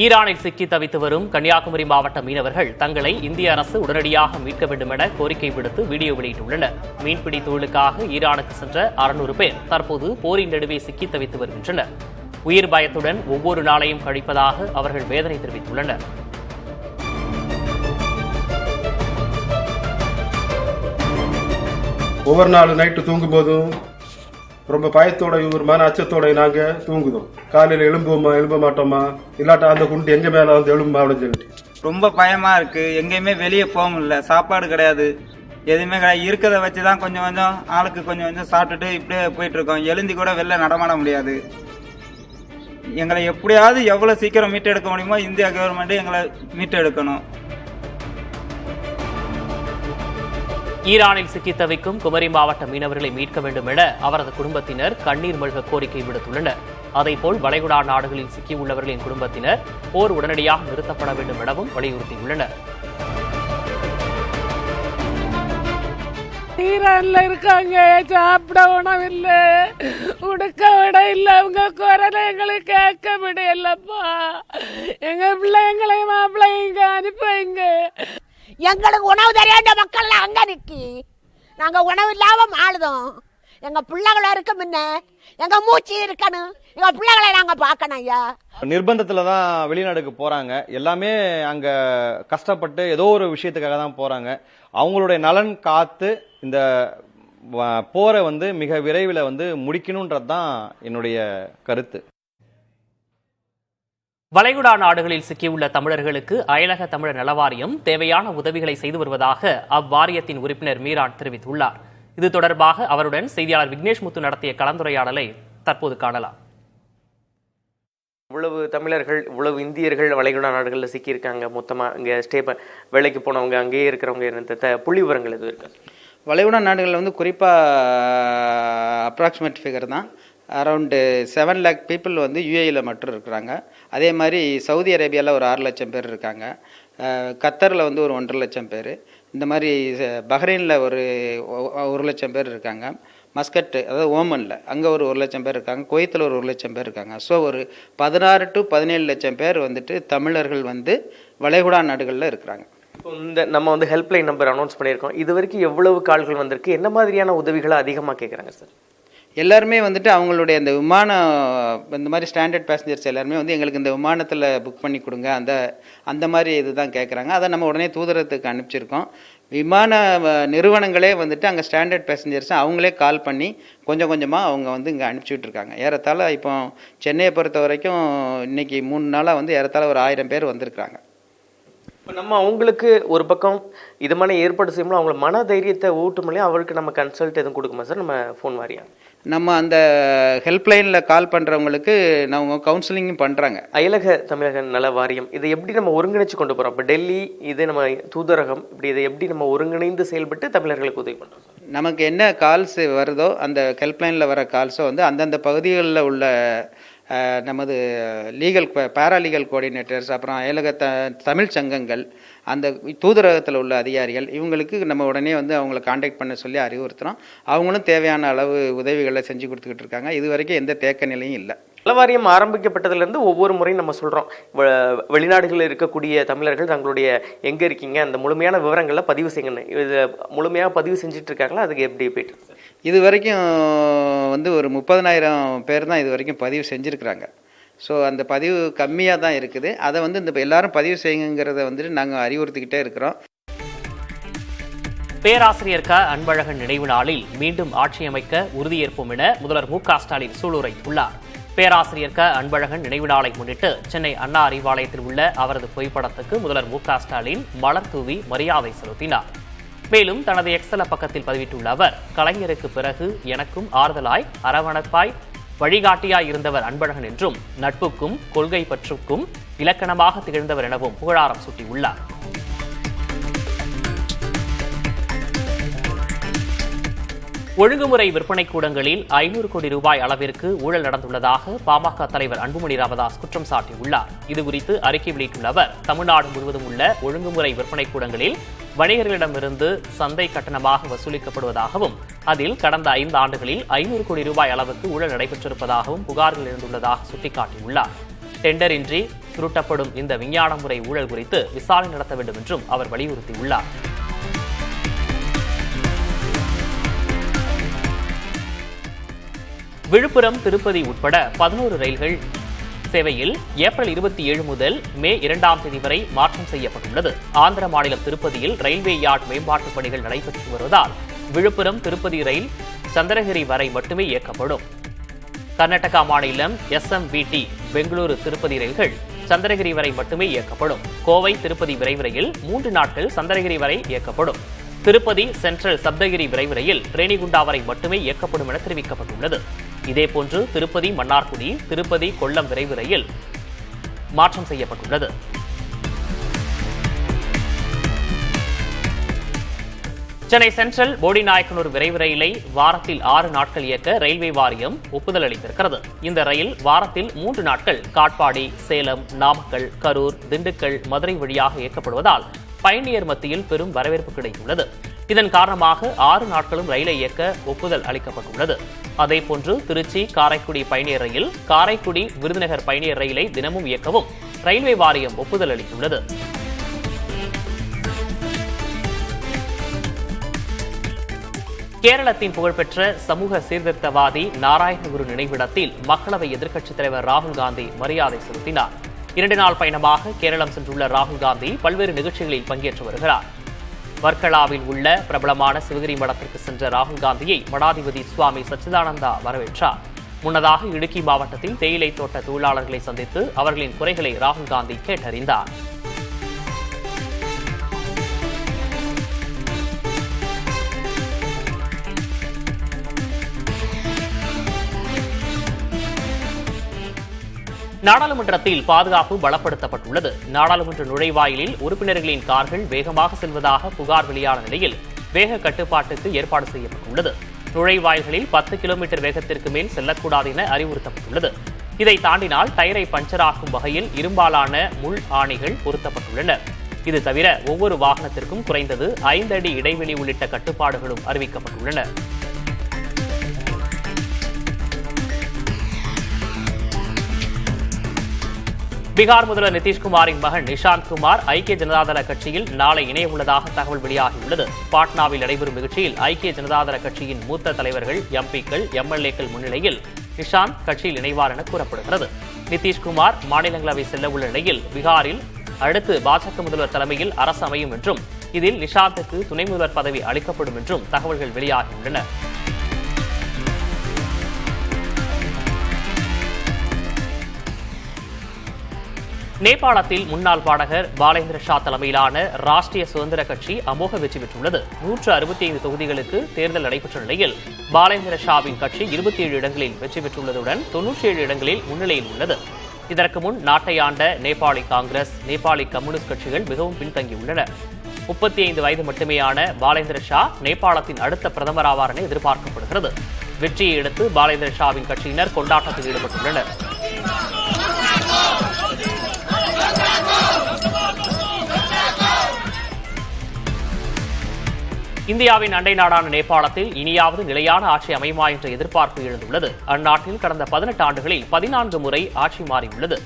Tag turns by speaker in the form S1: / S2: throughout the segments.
S1: ஈரானில் சிக்கி தவித்து வரும் கன்னியாகுமரி மாவட்ட மீனவர்கள் தங்களை இந்திய அரசு உடனடியாக மீட்க வேண்டும் என கோரிக்கை விடுத்து வீடியோ வெளியிட்டுள்ளனர். மீன்பிடி தொழிலுக்காக ஈரானுக்கு சென்ற 600 பேர் தற்போது போரின் நடுவே சிக்கி தவித்து வருகின்றனர். உயிர் பயத்துடன் ஒவ்வொரு நாளையும் கழிப்பதாக அவர்கள் வேதனை தெரிவித்துள்ளனர்.
S2: ஒவ்வொரு நாள் நைட்டு தூங்கும் போதும் ரொம்ப பயத்தோட ஒரு மன அச்சத்தோட நாங்க தூங்குதோம். காலையில எழும்ப மாட்டோமா, இல்லாட்டா அந்த குண்டு எங்க மேல வந்து எழும்பா அப்படின்னு சொல்லிட்டு
S3: ரொம்ப பயமா இருக்கு. எங்கேயுமே வெளியே போக முடியல, சாப்பாடு கிடையாது, எதுவுமே கிடையாது. இருக்கிறத வச்சுதான் கொஞ்சம் கொஞ்சம் ஆளுக்கு கொஞ்சம் கொஞ்சம் சாப்பிட்டுட்டு இப்படியே போயிட்டு இருக்கோம். எழுந்தி கூட வெளில நடமாட முடியாது. எங்களை எப்படியாவது எவ்வளவு சீக்கிரம் மீட்டு எடுக்க முடியுமோ இந்தியா கவர்மெண்ட் எங்களை மீட்டு எடுக்கணும்.
S1: ஈரானில் சிக்கி தவிக்கும் குமரி மாவட்ட மீனவர்களை மீட்க வேண்டும் என அவரது குடும்பத்தினர் கண்ணீர் மல்க கோரிக்கை விடுத்துள்ளனர். அதேபோல் வளைகுடா நாடுகளில் சிக்கியுள்ளவர்களின் குடும்பத்தினர் போர் உடனடியாக நிறுத்தப்பட வேண்டும் எனவும் வலியுறுத்தியுள்ளனர்.
S4: ஈரான்ல இருக்காங்க, சாப்பிட உணவில்லை, உடுக்க விட இல்லை, அவங்க குரலை எங்களுக்கு கேட்க விடையல்லப்பா. எங்க பிள்ளைங்களையும் மாப்பிள்ளைங்க அனுப்புங்க.
S5: எங்களுக்கு உணவு தெரியாத மக்கள் அங்க நிக்கி நாங்க உணவு இல்லாம ஆளுதோம். எங்க பிள்ளைகளை இருக்க முன்ன எங்க மூச்சு இருக்கணும், எங்க பிள்ளைகளை நாங்க பார்க்கணும். ஐயா
S6: நிர்பந்தத்துல தான் வெளிநாடுக்கு போறாங்க. எல்லாமே அங்க கஷ்டப்பட்டு ஏதோ ஒரு விஷயத்துக்காக தான் போறாங்க. அவங்களுடைய நலன் காத்து இந்த போரை மிக விரைவில் முடிக்கணும்ன்றது தான் என்னுடைய கருத்து.
S1: வளைகுடா நாடுகளில் சிக்கியுள்ள தமிழர்களுக்கு அயலக தமிழர் நலவாரியம் தேவையான உதவிகளை செய்து வருவதாக அவ்வாரியத்தின் உறுப்பினர் மீரான் தெரிவித்துள்ளார். இது தொடர்பாக அவருடன் செய்தியாளர் விக்னேஷ் முத்து நடத்திய கலந்துரையாடலை தற்போது காணலாம்.
S7: இவ்வளவு தமிழர்கள், இவ்வளவு இந்தியர்கள் வளைகுடா நாடுகளில் சிக்கியிருக்காங்க. மொத்தமாக இங்கே வேலைக்கு போனவங்க, அங்கேயே இருக்கிறவங்க, புள்ளி விவரங்கள் எதுவும் இருக்கு?
S3: வளைகுடா நாடுகளில் குறிப்பாக அப்ராக்சிமேட் ஃபிகர் தான் அரௌண்டு 7 lakh பீப்புள் யூஏயில் மட்டும் இருக்கிறாங்க. அதே மாதிரி சவுதி அரேபியாவில் ஒரு 6 லட்சம் பேர் இருக்காங்க. கத்தரில் ஒரு 1.5 லட்சம் பேர். இந்த மாதிரி பஹ்ரைனில் ஒரு 1 லட்சம் பேர் இருக்காங்க. மஸ்கட் அதாவது ஓமனில் அங்கே ஒரு 1 லட்சம் பேர் இருக்காங்க. குவைத்தில் ஒரு 1 லட்சம் பேர் இருக்காங்க. ஸோ ஒரு 16 to 17 லட்சம் பேர் தமிழர்கள் வளைகுடா நாடுகளில் இருக்கிறாங்க.
S7: இந்த நம்ம ஹெல்ப்லைன் நம்பர் அனௌன்ஸ் பண்ணியிருக்கோம். இது வரைக்கும் எவ்வளவு கால்கள் வந்திருக்கு? என்ன மாதிரியான உதவிகளை அதிகமாக கேட்குறாங்க சார்?
S3: எல்லாருமே அவங்களுடைய அந்த விமானம் இந்த மாதிரி ஸ்டாண்டர்ட் பேசஞ்சர்ஸ் எல்லாருமே எங்களுக்கு இந்த விமானத்தில் புக் பண்ணி கொடுங்க, அந்த மாதிரி இதுதான் கேட்குறாங்க. அதை நம்ம உடனே தூதரத்துக்கு அனுப்பிச்சிருக்கோம். விமான நிறுவனங்களே அங்கே ஸ்டாண்டர்ட் பேசஞ்சர்ஸ் அவங்களே கால் பண்ணி கொஞ்சம் கொஞ்சமாக அவங்க இங்கே அனுப்பிச்சிட்டு இருக்காங்க. ஏறத்தாழ இப்போ சென்னையை பொறுத்த வரைக்கும் இன்னைக்கு 3 நாளாக ஏறத்தாழ ஒரு 1000 பேர் வந்திருக்காங்க.
S7: இப்போ நம்ம அவங்களுக்கு ஒரு பக்கம் இது மாதிரி ஏற்பாடு செய்யும்போது அவங்கள மன தைரியத்தை ஊட்டுமலே அவருக்கு நம்ம கன்சல்ட் எதுவும் கொடுக்குமா சார்? நம்ம ஃபோன் வாரியா
S3: நம்ம அந்த ஹெல்ப்லைனில் கால் பண்ணுறவங்களுக்கு நம்ம கவுன்சிலிங்கும் பண்ணுறாங்க.
S7: அயலக தமிழக நல வாரியம் இதை எப்படி நம்ம ஒருங்கிணைச்சு கொண்டு போகிறோம்? இப்போ டெல்லி இது நம்ம தூதரகம், இப்படி இதை எப்படி நம்ம ஒருங்கிணைந்து செயல்பட்டு தமிழர்களுக்கு உதவி பண்ணுறோம்?
S3: நமக்கு என்ன கால்ஸ் வருதோ அந்த ஹெல்ப்லைனில் வர கால்ஸோ அந்தந்த பகுதிகளில் உள்ள நமது லீகல் பேராலீகல் கோஆர்டினேட்டர்ஸ், அப்புறம் அயலக தமிழ் சங்கங்கள், அந்த தூதரகத்தில் உள்ள அதிகாரிகள், இவங்களுக்கு நம்ம உடனே அவங்கள காண்டாக்ட் பண்ண சொல்லி அறிவுறுத்துகிறோம். அவங்களும் தேவையான அளவு உதவிகளை செஞ்சு கொடுத்துக்கிட்டு இருக்காங்க. இது வரைக்கும் எந்த தேக்க நிலையும் இல்லை.
S7: நலவாரியம் ஆரம்பிக்கப்பட்டதுலேருந்து ஒவ்வொரு முறையும் நம்ம சொல்கிறோம், வெளிநாடுகளில் இருக்கக்கூடிய தமிழர்கள் தங்களுடைய எங்கே இருக்கீங்க அந்த முழுமையான விவரங்களை பதிவு செய்யுங்கன்னு. இது முழுமையாக பதிவு செஞ்சுட்டு இருக்காங்களா? அதுக்கு எப்படி போயிட்டு?
S3: இது வரைக்கும் ஒரு 30,000 பேர் தான் இது வரைக்கும் பதிவு செஞ்சுருக்குறாங்க. ஸோ அந்த பதிவு கம்மியாக தான் இருக்குது. அதை இந்த எல்லாரும் பதிவு செய்யுங்கிறத நாங்கள் அறிவுறுத்திக்கிட்டே இருக்கிறோம்.
S1: பேராசிரியர் க அன்பழகன் நினைவு நாளில் மீண்டும் ஆட்சி அமைக்க உறுதியேற்போம் என முதல்வர் மு.க. ஸ்டாலின் சூளுரைத்துள்ளார். பேராசிரியர் க அன்பழகன் நினைவு நாளை முன்னிட்டு சென்னை அண்ணா அறிவாலயத்தில் உள்ள அவரது புகைப்படத்துக்கு முதல்வர் மு.க. ஸ்டாலின் மலர் தூவி மரியாதை செலுத்தினார். மேலும் தனது எக்ஸல பக்கத்தில் பதிவிட்டுள்ள அவர், கலைஞருக்கு பிறகு எனக்கும் ஆறுதலாய், அரவணைப்பாய், வழிகாட்டியாய் இருந்தவர் அன்பழகன் என்றும் நட்புக்கும் கொள்கை பற்றுக்கும் இலக்கணமாக திகழ்ந்தவர் எனவும் புகழாரம் சூட்டியுள்ளார். ஒழுங்குமுறை விற்பனை கூடங்களில் 500 கோடி ரூபாய் அளவிற்கு ஊழல் நடந்துள்ளதாக பாமக தலைவர் அன்புமணி ராமதாஸ் குற்றம் சாட்டியுள்ளார். இதுகுறித்து அறிக்கை வெளியிட்டுள்ள அவர், தமிழ்நாடு முழுவதும் உள்ள ஒழுங்குமுறை விற்பனை கூடங்களில் வணிகர்களிடமிருந்து சந்தை கட்டணமாக வசூலிக்கப்படுவதாகவும் அதில் கடந்த 5 ஆண்டுகளில் 500 கோடி ரூபாய் அளவுக்கு ஊழல் நடைபெற்றிருப்பதாகவும் புகார்கள் எழுந்துள்ளதாக சுட்டிக்காட்டியுள்ளார். டெண்டர் இன்றி சுருட்டப்படும் இந்த விஞ்ஞான முறை ஊழல் குறித்து விசாரணை நடத்த வேண்டும் என்றும் அவர் வலியுறுத்தியுள்ளார். விழுப்புரம், திருப்பதி உட்பட 11 ரயில்கள் சேவையில் ஏப்ரல் 27 முதல் மே 2ஆம் தேதி வரை மாற்றம் செய்யப்பட்டுள்ளது. ஆந்திர மாநிலம் திருப்பதியில் ரயில்வே யார்டு மேம்பாட்டுப் பணிகள் நடைபெற்று வருவதால் விழுப்புரம், திருப்பதி ரயில் சந்திரகிரி வரை மட்டுமே இயக்கப்படும். கர்நாடகா மாநிலம் SMBT பெங்களூரு, திருப்பதி ரயில்கள் சந்திரகிரி வரை மட்டுமே இயக்கப்படும். கோவை, திருப்பதி விரைவு ரயில் 3 நாட்கள் சந்திரகிரி வரை இயக்கப்படும். திருப்பதி சென்ட்ரல் சப்தகிரி விரைவு ரயில் ரேணிகுண்டா வரை மட்டுமே இயக்கப்படும் என தெரிவிக்கப்பட்டுள்ளது. இதேபோன்று திருப்பதி மன்னார்குடி, திருப்பதி கொல்லம் விரைவு ரயில் மாற்றம் செய்யப்பட்டுள்ளது. சென்னை சென்ட்ரல் போடிநாயக்கனூர் விரைவு ரயிலை வாரத்தில் 6 நாட்கள் இயக்க ரயில்வே வாரியம் ஒப்புதல் அளித்திருக்கிறது. இந்த ரயில் வாரத்தில் 3 நாட்கள் காட்பாடி, சேலம், நாமக்கல், கரூர், திண்டுக்கல், மதுரை வழியாக இயக்கப்படுவதால் பயணியர் மத்தியில் பெரும் வரவேற்பு கிடைத்துள்ளது. இதன் காரணமாக 6 நாட்களும் ரயிலை இயக்க ஒப்புதல் அளிக்கப்பட்டுள்ளது. அதேபோன்று திருச்சி, காரைக்குடி பயணியர் ரயில், காரைக்குடி, விருதுநகர் பயணியர் ரயிலை தினமும் இயக்கவும் ரயில்வே வாரியம் ஒப்புதல் அளித்துள்ளது. கேரளத்தின் புகழ்பெற்ற சமூக சீர்திருத்தவாதி நாராயணகுரு நினைவிடத்தில் மக்களவை எதிர்க்கட்சித் தலைவர் ராகுல் காந்தி மரியாதை செலுத்தினார். 2 நாள் பயணமாக கேரளம் சென்றுள்ள ராகுல் காந்தி பல்வேறு நிகழ்ச்சிகளில் பங்கேற்று வருகிறார். வர்க்கலாவில் உள்ள பிரபலமான சிவகிரி மடத்திற்கு சென்ற ராகுல் காந்தியை மடாதிபதி சுவாமி சச்சிதானந்தா வரவேற்றார். முன்னதாக இடுக்கி மாவட்டத்தில் தேயிலை தோட்ட தொழிலாளர்களை சந்தித்து அவர்களின் குறைகளை ராகுல் காந்தி கேட்டறிந்தார். நாடாளுமன்றத்தில் பாதுகாப்பு பலப்படுத்தப்பட்டுள்ளது. நாடாளுமன்ற நுழைவாயிலில் உறுப்பினர்களின் கார்கள் வேகமாக செல்வதாக புகார் வெளியான நிலையில் வேக கட்டுப்பாட்டுக்கு ஏற்பாடு செய்யப்பட்டுள்ளது. நுழைவாயில்களில் 10 கிலோமீட்டர் வேகத்திற்கு மேல் செல்லக்கூடாது என அறிவுறுத்தப்பட்டுள்ளது. இதை தாண்டினால் டயரை பஞ்சராக்கும் வகையில் இரும்பாலான முள் ஆணிகள் பொருத்தப்பட்டுள்ளன. இது தவிர ஒவ்வொரு வாகனத்திற்கும் குறைந்தது 5 அடி இடைவெளி உள்ளிட்ட கட்டுப்பாடுகளும் அறிவிக்கப்பட்டுள்ளன. பீகார் முதல்வர் நிதிஷ்குமாரின் மகன் நிஷாந்த் குமார் ஐக்கிய ஜனதாதள கட்சியில் நாளை இணைய உள்ளதாக தகவல் வெளியாகியுள்ளது. பாட்னாவில் நடைபெறும் நிகழ்ச்சியில் ஐக்கிய ஜனதாதள கட்சியின் மூத்த தலைவர்கள், MPக்கள், MLAக்கள் முன்னிலையில் நிஷாந்த் கட்சியில் இணைவார் என கூறப்படுகிறது. நிதிஷ்குமார் மாநிலங்களவை செல்ல உள்ள நிலையில் பீகாரில் அடுத்து பாஜக முதல்வர் தலைமையில் அரசு அமையும் என்றும் இதில் நிஷாந்துக்கு துணை முதல்வர் பதவி அளிக்கப்படும் என்றும் தகவல்கள் வெளியாகியுள்ளன. நேபாளத்தில் முன்னாள் பாடகர் பாலேந்திர ஷா தலைமையிலான ராஷ்டிரிய சுதந்திர கட்சி அமோக வெற்றி பெற்றுள்ளது. 165 தொகுதிகளுக்கு தேர்தல் நடைபெற்ற நிலையில் பாலேந்திர ஷாவின் கட்சி 27 இடங்களில் வெற்றி பெற்றுள்ளதுடன் 97 இடங்களில் முன்னிலையில் உள்ளது. இதற்கு முன் நாட்டை ஆண்ட நேபாளி காங்கிரஸ், நேபாளி கம்யூனிஸ்ட் கட்சிகள் மிகவும் பின்தங்கியுள்ளன. 35 வயது மட்டுமேயான பாலேந்திர ஷா நேபாளத்தின் அடுத்த பிரதமர் ஆவார் என எதிர்பார்க்கப்படுகிறது. வெற்றியை அடுத்து பாலேந்திர ஷாவின் கட்சியினர் கொண்டாட்டத்தில் ஈடுபட்டுள்ளனர். இந்தியாவின் அண்டை நாடான நேபாளத்தில் இனியாவது நிலையான ஆட்சி அமையுமா என்ற எதிர்பார்ப்பு எழுந்துள்ளது. அந்நாட்டில் கடந்த 18 ஆண்டுகளில் 14 முறை ஆட்சி மாறியுள்ளது.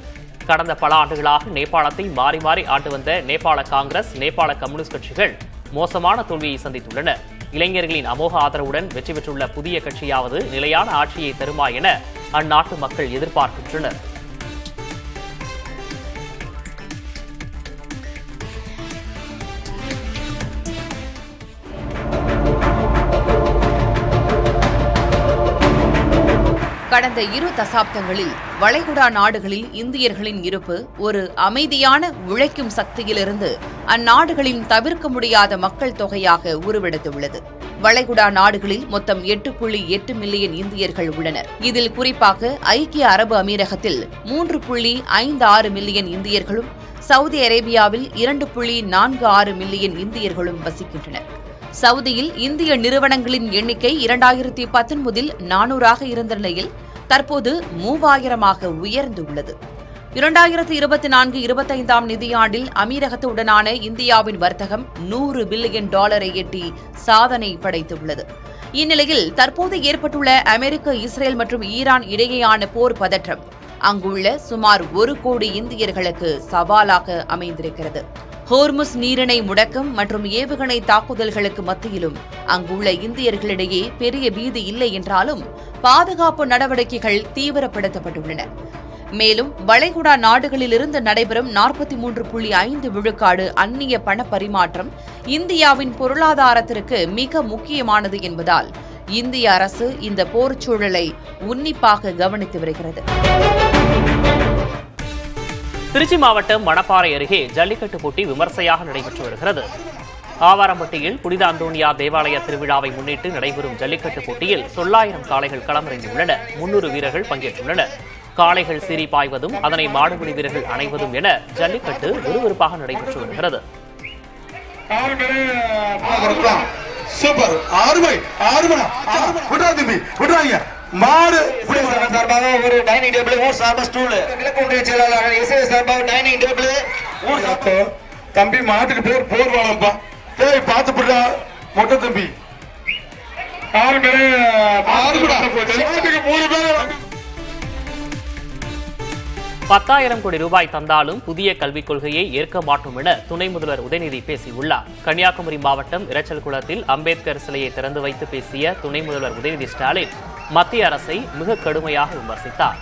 S1: கடந்த பல ஆண்டுகளாக நேபாளத்தை மாறி மாறி ஆண்டு வந்த நேபாள காங்கிரஸ், நேபாள கம்யூனிஸ்ட் கட்சிகள் மோசமான தோல்வியை சந்தித்துள்ளன. இளைஞர்களின் அமோக ஆதரவுடன் வெற்றி பெற்றுள்ள புதிய கட்சியாவது நிலையான ஆட்சியை தருமா என அந்நாட்டு மக்கள் எதிர்பார்க்கின்றனர்.
S8: கடந்த 2 தசாப்தங்களில் வளைகுடா நாடுகளில் இந்தியர்களின் இருப்பு ஒரு அமைதியான உழைக்கும் சக்தியிலிருந்து அந்நாடுகளின் தவிர்க்க முடியாத மக்கள் தொகையாக உருவெடுத்துள்ளது. வளைகுடா நாடுகளில் மொத்தம் 8.8 மில்லியன் இந்தியர்கள் உள்ளனர். இதில் குறிப்பாக ஐக்கிய அரபு அமீரகத்தில் 3.56 மில்லியன் இந்தியர்களும், சவுதி அரேபியாவில் 2.46 மில்லியன் இந்தியர்களும் வசிக்கின்றனர். சவுதியில் இந்திய நிறுவனங்களின் எண்ணிக்கை 2019இல் 400ஆக இருந்த நிலையில் தற்போது 3000ஆக உயர்ந்துள்ளது. 2024-25ஆம் நிதியாண்டில் அமீரகத்துடனான இந்தியாவின் வர்த்தகம் $100 பில்லியன் எட்டி சாதனை படைத்துள்ளது. இந்நிலையில் தற்போது ஏற்பட்டுள்ள அமெரிக்க, இஸ்ரேல் மற்றும் ஈரான் இடையேயான போர் பதற்றம் அங்குள்ள சுமார் 1 கோடி இந்தியர்களுக்கு சவாலாக அமைந்திருக்கிறது. ஹோர்முஸ் நீரிணை முடக்கம் மற்றும் ஏவுகணை தாக்குதல்களுக்கு மத்தியிலும் அங்குள்ள இந்தியர்களிடையே பெரிய பீதி இல்லை என்றாலும் பாதுகாப்பு நடவடிக்கைகள் தீவிரப்படுத்தப்பட்டுள்ளன. மேலும் வளைகுடா நாடுகளிலிருந்து நடைபெறும் 43.5 விழுக்காடு அந்நிய பண பரிமாற்றம் இந்தியாவின் பொருளாதாரத்திற்கு மிக முக்கியமானது என்பதால் இந்திய அரசு இந்த போர்ச் சூழலை உன்னிப்பாக கவனித்து வருகிறது.
S1: திருச்சி மாவட்டம் மணப்பாறை அருகே ஜல்லிக்கட்டு போட்டி விமர்சையாக நடைபெற்று வருகிறது. ஆவாரம்பட்டியில் புனித அந்தோனியார் தேவாலய திருவிழாவை முன்னிட்டு நடைபெறும் ஜல்லிக்கட்டு போட்டியில் 900 காளைகள் களமிறங்கியுள்ளன. 300 வீரர்கள் பங்கேற்றுள்ளனர். காளைகள் சீறி பாய்வதும் அதனை மாடுபிடி வீரர்கள் அணைவதும் என ஜல்லிக்கட்டு விறுவிறுப்பாக நடைபெற்று வருகிறது.
S9: சூப்பர் ஆறுமை மாடு சார்பாக ஒரு டைனிங் டேபிள் ஊர் சார்பா ஸ்டூல் கிழக்கு செயலாளர் எஸ்ஐ சார்பாக டைனிங் டேபிள் ஊர் சாப்பிட்டோ தம்பி மாட்டுக்கு பேர் போர் வாழப்பா டேய் பாத்து போடா மொட்டை தம்பி 6 பேர்
S1: 10,000 கோடி ரூபாய் தந்தாலும் புதிய கல்விக் கொள்கையை ஏற்க மாட்டோம் என துணை முதல்வர் உதயநிதி பேசியுள்ளார். கன்னியாகுமரி மாவட்டம் இரைச்சல்குளத்தில் அம்பேத்கர் சிலையை திறந்து வைத்து பேசிய துணை முதல்வர் உதயநிதி ஸ்டாலின் மத்திய அரசை மிக கடுமையாக விமர்சித்தார்.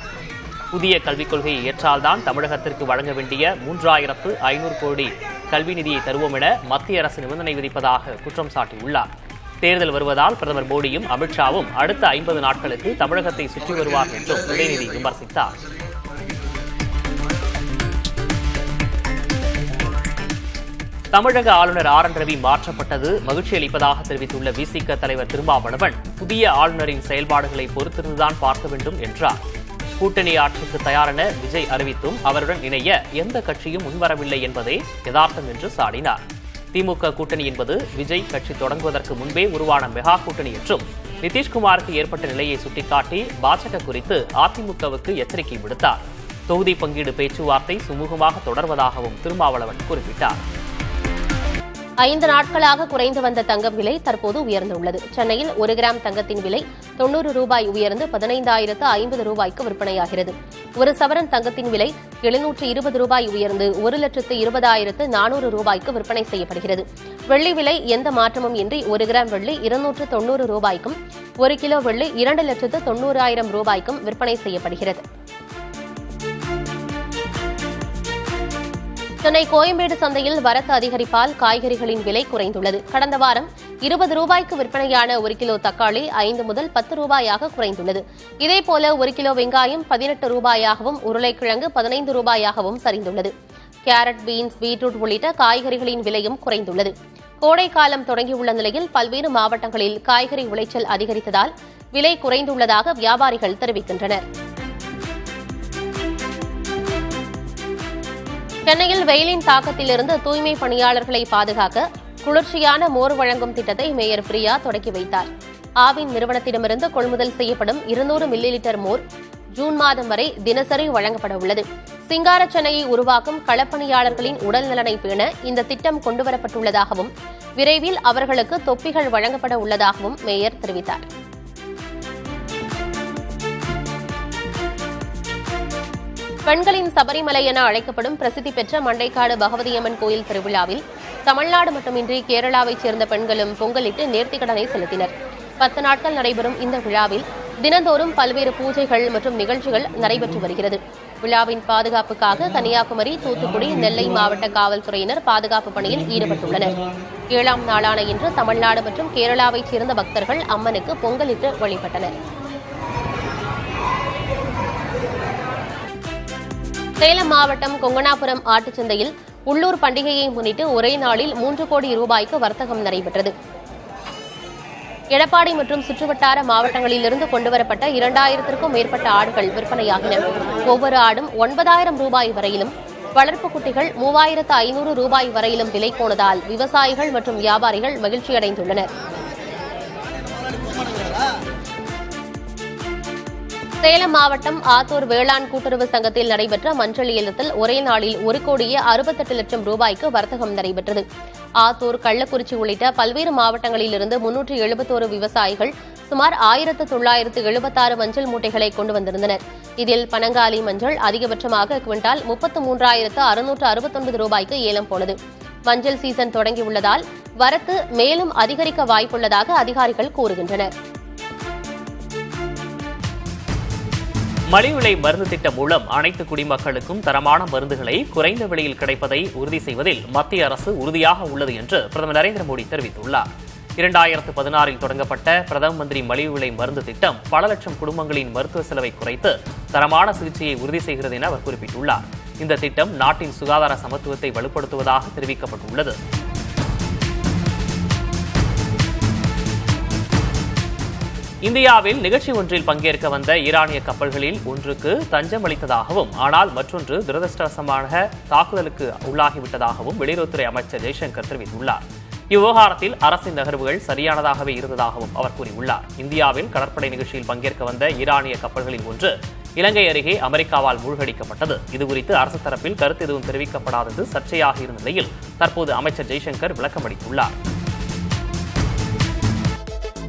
S1: புதிய கல்விக் கொள்கையை ஏற்றால்தான் தமிழகத்திற்கு வழங்க வேண்டிய 3,500 கோடி கல்வி நிதியை தருவோம் என மத்திய அரசு நிபந்தனை விதிப்பதாக குற்றம் சாட்டியுள்ளார். தேர்தல் வருவதால் பிரதமர் மோடியும் அமித்ஷாவும் அடுத்த 50 நாட்களுக்கு தமிழகத்தை சுற்றி வருவார் என்றும் உதயநிதி விமர்சித்தார். தமிழக ஆளுநர் ஆர் என் ரவி மாற்றப்பட்டது மகிழ்ச்சி அளிப்பதாக தெரிவித்துள்ள விசிக தலைவர் திருமாவளவன் புதிய ஆளுநரின் செயல்பாடுகளை பொறுத்திருந்துதான் பார்க்க வேண்டும் என்றார். கூட்டணி ஆட்சிக்கு தயாரென விஜய் அறிவித்தும் அவருடன் இணைய எந்த கட்சியும் முன்வரவில்லை என்பதே யதார்த்தம் என்று சாடினார். திமுக கூட்டணி என்பது விஜய் கட்சி தொடங்குவதற்கு முன்பே உருவான மெகா கூட்டணி என்றும் நிதிஷ்குமாருக்கு ஏற்பட்ட நிலையை சுட்டிக்காட்டி பாஜக குறித்து அதிமுகவுக்கு எச்சரிக்கை விடுத்தார். தொகுதி பங்கீடு பேச்சுவார்த்தை சுமூகமாக தொடர்வதாகவும் திருமாவளவன் குறிப்பிட்டார்.
S10: 5 நாட்களாக குறைந்து வந்த தங்கம் விலை தற்போது உயர்ந்துள்ளது. சென்னையில் 1 கிராம் தங்கத்தின் விலை 90 ரூபாய் உயர்ந்து 15,050 ரூபாய்க்கு விற்பனையாகிறது. 1 சவரன் தங்கத்தின் விலை 720 ரூபாய் உயர்ந்து 1,20,400 ரூபாய்க்கு விற்பனை செய்யப்படுகிறது. வெள்ளி விலை எந்த மாற்றமும் இன்றி 1 கிராம் வெள்ளி 290 ரூபாய்க்கும் 1 கிலோ வெள்ளி 2,90,000 ரூபாய்க்கும் விற்பனை செய்யப்படுகிறது. சென்னை கோயம்பேடு சந்தையில் வரத்து அதிகரிப்பால் காய்கறிகளின் விலை குறைந்துள்ளது. கடந்த வாரம் 20 ரூபாய்க்கு விற்பனையான 1 கிலோ தக்காளி 5 முதல் 10 ரூபாயாக குறைந்துள்ளது. இதேபோல 1 கிலோ வெங்காயம் 18 ரூபாயாகவும் உருளைக்கிழங்கு 15 ரூபாயாகவும் சரிந்துள்ளது. கேரட், பீன்ஸ், பீட்ரூட் உள்ளிட்ட காய்கறிகளின் விலையும் குறைந்துள்ளது. கோடைக்காலம் தொடங்கியுள்ள நிலையில் பல்வேறு மாவட்டங்களில் காய்கறி விளைச்சல் அதிகரித்ததால் விலை குறைந்துள்ளதாக வியாபாரிகள் தெரிவிக்கின்றனர். சென்னையில் வெயிலின் தாக்கத்திலிருந்து தூய்மை பணியாளர்களை பாதுகாக்க குளிர்ச்சியான மோர் வழங்கும் திட்டத்தை மேயர் பிரியா தொடக்கி வைத்தார். ஆவின் நிறுவனத்திடமிருந்து கொள்முதல் செய்யப்படும் 200 மில்லி லிட்டர் மோர் ஜூன் மாதம் வரை தினசரி வழங்கப்பட உள்ளது. சிங்கார சென்னையை உருவாக்கும் களப்பணியாளர்களின் உடல் நலனை பேண இந்த திட்டம் கொண்டுவரப்பட்டுள்ளதாகவும் விரைவில் அவர்களுக்கு தொப்பிகள் வழங்கப்பட உள்ளதாகவும் மேயர் தெரிவித்தார். பெண்களின் சபரிமலை என அழைக்கப்படும் பிரசித்தி பெற்ற மண்டைக்காடு பகவதியம்மன் கோயில் திருவிழாவில் தமிழ்நாடு மட்டுமின்றி கேரளாவைச் சேர்ந்த பெண்களும் பொங்கலிட்டு நேர்த்திக்கடனை செலுத்தினர். 10 நாட்கள் நடைபெறும் இந்த விழாவில் தினந்தோறும் பல்வேறு பூஜைகள் மற்றும் நிகழ்ச்சிகள் நடைபெற்று வருகிறது. விழாவின் பாதுகாப்புக்காக கன்னியாகுமரி, தூத்துக்குடி, நெல்லை மாவட்ட காவல்துறையினர் பாதுகாப்பு பணியில் ஈடுபட்டுள்ளனர். 7ஆம் நாளான இன்று தமிழ்நாடு மற்றும் கேரளாவைச் சேர்ந்த பக்தர்கள் அம்மனுக்கு பொங்கலிட்டு வழிபட்டனர். சேலம் மாவட்டம் கொங்கணாபுரம் ஆட்டுச்சந்தையில் உள்ளூர் பண்டிகையை முன்னிட்டு ஒரே நாளில் 3 கோடி ரூபாய்க்கு வர்த்தகம் நடைபெற்றது. எடப்பாடி மற்றும் சுற்றுவட்டார மாவட்டங்களிலிருந்து கொண்டுவரப்பட்ட 2000க்கும் மேற்பட்ட ஆடுகள் விற்பனையாகின. ஒவ்வொரு ஆடும் 9,000 ரூபாய் வரையிலும், வளர்ப்பு குட்டிகள் 3,500 ரூபாய் வரையிலும் விலை போனதால் விவசாயிகள் மற்றும் வியாபாரிகள் மகிழ்ச்சியடைந்துள்ளனர். சேலம் மாவட்டம் ஆத்தூர் வேளாண் கூட்டுறவு சங்கத்தில் நடைபெற்ற மஞ்சள் ஏலத்தில் ஒரே நாளில் 1,68 லட்சம் ரூபாய்க்கு வர்த்தகம் நடைபெற்றது. ஆத்தூர், கள்ளக்குறிச்சி உள்ளிட்ட பல்வேறு மாவட்டங்களிலிருந்து 371 விவசாயிகள் சுமார் 1976 மஞ்சள் மூட்டைகளை கொண்டு வந்திருந்தனர். இதில் பனங்காலி மஞ்சள் அதிகபட்சமாக குவிண்டால் 33,669 ரூபாய்க்கு ஏலம் போனது. மஞ்சள் சீசன் தொடங்கியுள்ளதால் வரத்து மேலும் அதிகரிக்க வாய்ப்புள்ளதாக அதிகாரிகள் கூறுகின்றனர்.
S1: மலிவு விலை மருந்து திட்டம் மூலம் அனைத்து குடிமக்களுக்கும் தரமான மருந்துகளை குறைந்த விலையில் கிடைப்பதை உறுதி செய்வதில் மத்திய அரசு உறுதியாக உள்ளது என்று பிரதமர் நரேந்திர மோடி தெரிவித்துள்ளார். 2016 தொடங்கப்பட்ட பிரதம மந்திரி மலிவு விலை மருந்து திட்டம் பல லட்சம் குடும்பங்களின் மருத்துவ செலவை குறைத்து தரமான சிகிச்சையை உறுதி செய்கிறது என அவர் குறிப்பிட்டுள்ளார். இந்த திட்டம் நாட்டின் சுகாதார சமத்துவத்தை வலுப்படுத்துவதாக தெரிவிக்கப்பட்டுள்ளது. இந்தியாவில் நிகழ்ச்சி ஒன்றில் பங்கேற்க வந்த ஈரானிய கப்பல்களில் ஒன்றுக்கு தஞ்சம் அளித்ததாகவும் ஆனால் மற்றொன்று துரதிருஷ்டவசமான தாக்குதலுக்கு உள்ளாகிவிட்டதாகவும் வெளியுறவுத்துறை அமைச்சர் ஜெய்சங்கர் தெரிவித்துள்ளார். இவ்விவகாரத்தில் அரசின் நகர்வுகள் சரியானதாகவே இருந்ததாகவும் அவர் கூறியுள்ளார். இந்தியாவில் கடற்படை நிகழ்ச்சியில் பங்கேற்க வந்த ஈரானிய கப்பல்களில் ஒன்று இலங்கை அருகே அமெரிக்காவால் மூழ்கடிக்கப்பட்டது. இதுகுறித்து அரசு தரப்பில் கருத்து எதுவும் தெரிவிக்கப்படாதது சர்ச்சையாக இருந்த நிலையில் தற்போது அமைச்சர் ஜெய்சங்கர் விளக்கமளித்துள்ளார்.